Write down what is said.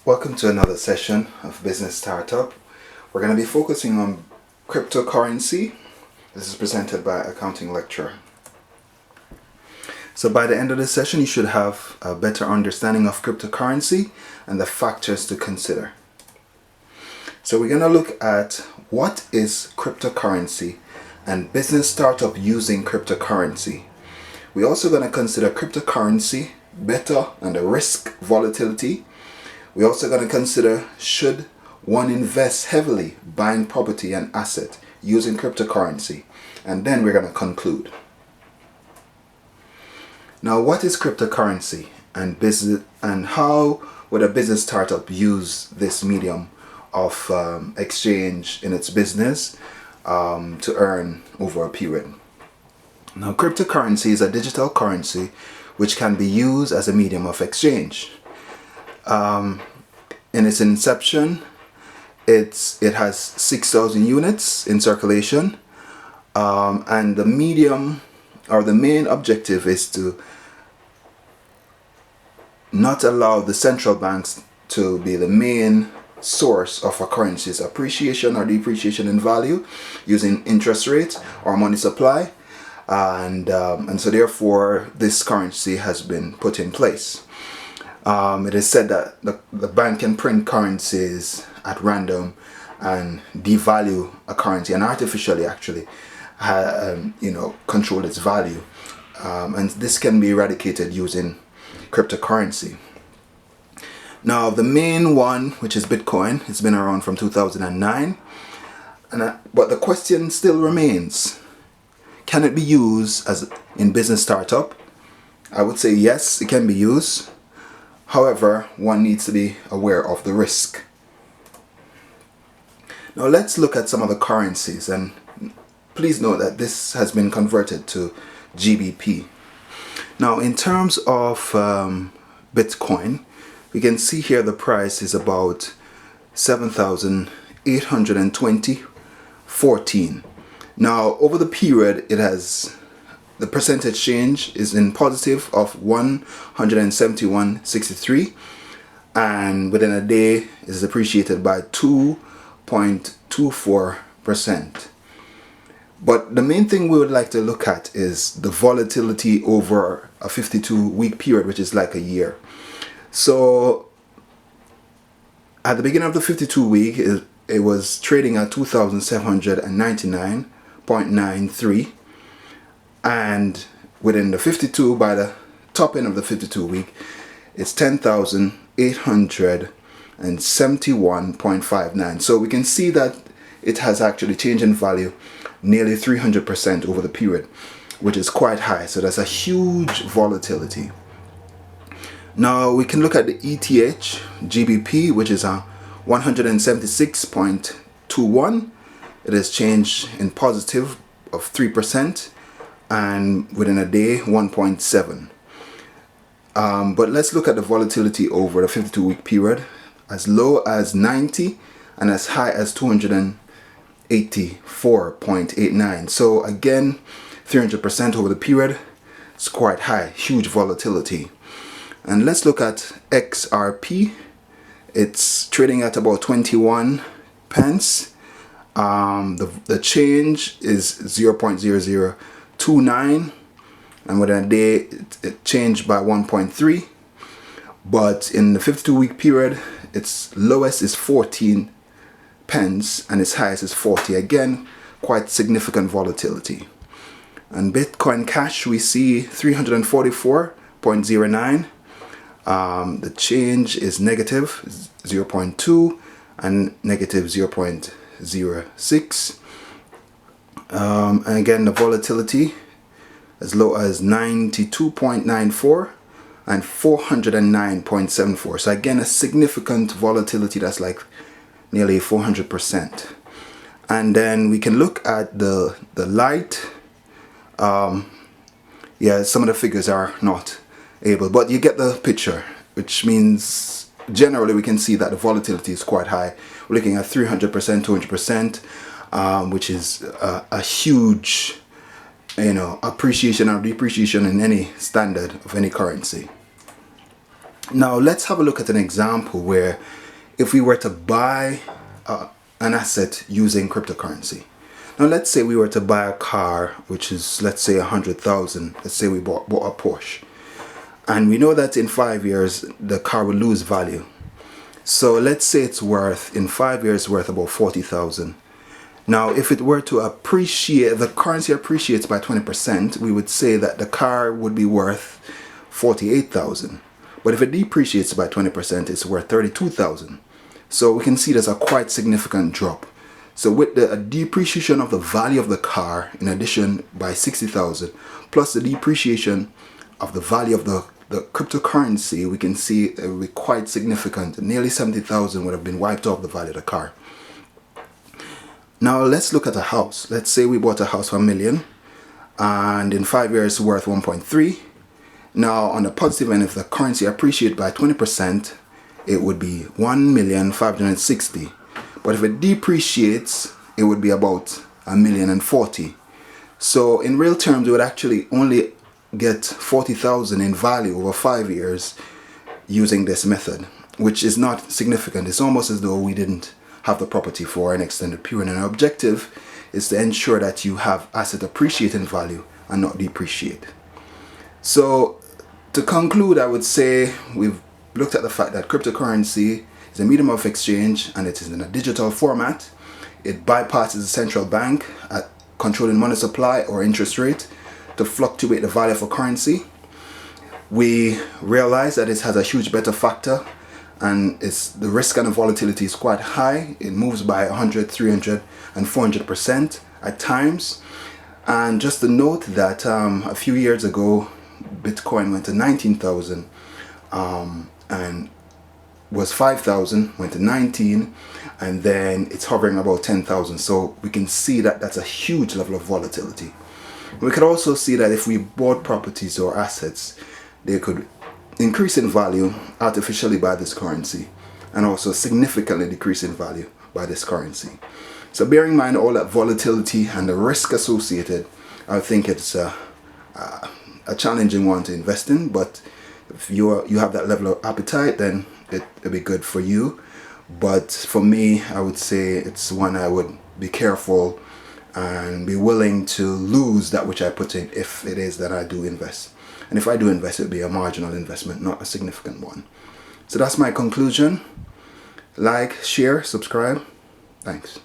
Welcome to another session of Business Startup. We're going to be focusing on cryptocurrency. This is presented by accounting lecturer. So by the end of the session, you should have a better understanding of cryptocurrency and the factors to consider. So we're going to look at what is cryptocurrency and business startup using cryptocurrency. We're also going to consider cryptocurrency, beta and the risk volatility. We're also going to consider should one invest heavily buying property and asset using cryptocurrency, and then we're going to conclude. Now, what is cryptocurrency and business, and how would a business startup use this medium of exchange in its business to earn over a period? Now, cryptocurrency is a digital currency which can be used as a medium of exchange. In its inception, it has 6,000 units in circulation, and the medium or the main objective is to not allow the central banks to be the main source of a currency's appreciation or depreciation in value using interest rates or money supply, and so therefore this currency has been put in place. It is said that the bank can print currencies at random and devalue a currency and artificially actually control its value, and this can be eradicated using cryptocurrency. Now the main one, which is Bitcoin, it's been around from 2009, but the question still remains: can it be used as in business startup? I would say yes, it can be used. However, one needs to be aware of the risk. Now let's look at some of the currencies, and please note that this has been converted to GBP. Now in terms of Bitcoin, we can see here the price is about 7,820.14. Now over the period, the percentage change is in positive of 171.63, and within a day is appreciated by 2.24%. But the main thing we would like to look at is the volatility over a 52-week period, which is like a year. So at the beginning of the 52 week, it was trading at 2,799.93. And within the 52, by the top end of the 52 week, it's 10,871.59. So we can see that it has actually changed in value nearly 300% over the period, which is quite high. So that's a huge volatility. Now we can look at the ETH GBP, which is a 176.21. It has changed in positive of 3%. And within a day, 1.7. But let's look at the volatility over the 52-week period, as low as 90 and as high as 284.89. So again, 300% over the period. It's quite high, huge volatility. And let's look at XRP. It's trading at about 21 pence. The change is 0.0029, and within a day it changed by 1.3, but in the 52-week period its lowest is 14 pence and its highest is 40. Again, quite significant volatility. And Bitcoin Cash, we see 344.09. The change is negative 0.2 and negative 0.06. And again, the volatility as low as 92.94 and 409.74. So again, a significant volatility that's like nearly 400%. And then we can look at the light. Some of the figures are not able, but you get the picture, which means generally we can see that the volatility is quite high. We're looking at 300%, 200%. Which is a huge, appreciation or depreciation in any standard of any currency. Now let's have a look at an example where if we were to buy an asset using cryptocurrency. Now let's say we were to buy a car, which is, let's say, 100,000. Let's say we bought a Porsche. And we know that in 5 years, the car will lose value. So let's say it's worth, in 5 years, worth about 40,000. Now, if it were to appreciate, the currency appreciates by 20%, we would say that the car would be worth 48,000. But if it depreciates by 20%, it's worth 32,000. So we can see there's a quite significant drop. So with the depreciation of the value of the car, in addition by 60,000, plus the depreciation of the value of the cryptocurrency, we can see it will be quite significant. Nearly 70,000 would have been wiped off the value of the car. Now let's look at a house. Let's say we bought a house for $1 million and in 5 years it's worth 1.3. Now on the positive end, if the currency appreciates by 20%, it would be 1,560,000. But if it depreciates, it would be about 1,040,000. So in real terms, we would actually only get 40,000 in value over 5 years using this method, which is not significant. It's almost as though we didn't have the property for an extended period. And our objective is to ensure that you have asset appreciate in value and not depreciate. So to conclude, I would say we've looked at the fact that cryptocurrency is a medium of exchange and it is in a digital format. It bypasses the central bank at controlling money supply or interest rate to fluctuate the value of a currency. We realize that it has a huge beta factor and the risk and the volatility is quite high. It moves by 100, 300 and 400% at times. And just to note that a few years ago, Bitcoin went to 19,000 and was 5,000, went to 19, and then it's hovering about 10,000. So we can see that that's a huge level of volatility. We could also see that if we bought properties or assets, they could increase in value artificially by this currency and also significantly decrease in value by this currency. So bearing in mind all that volatility and the risk associated, I think it's a challenging one to invest in, but if you have that level of appetite, then it'll be good for you. But for me, I would say it's one I would be careful and be willing to lose that which I put in if it is that I do invest. And if I do invest, it would be a marginal investment, not a significant one. So that's my conclusion. Like, share, subscribe. Thanks.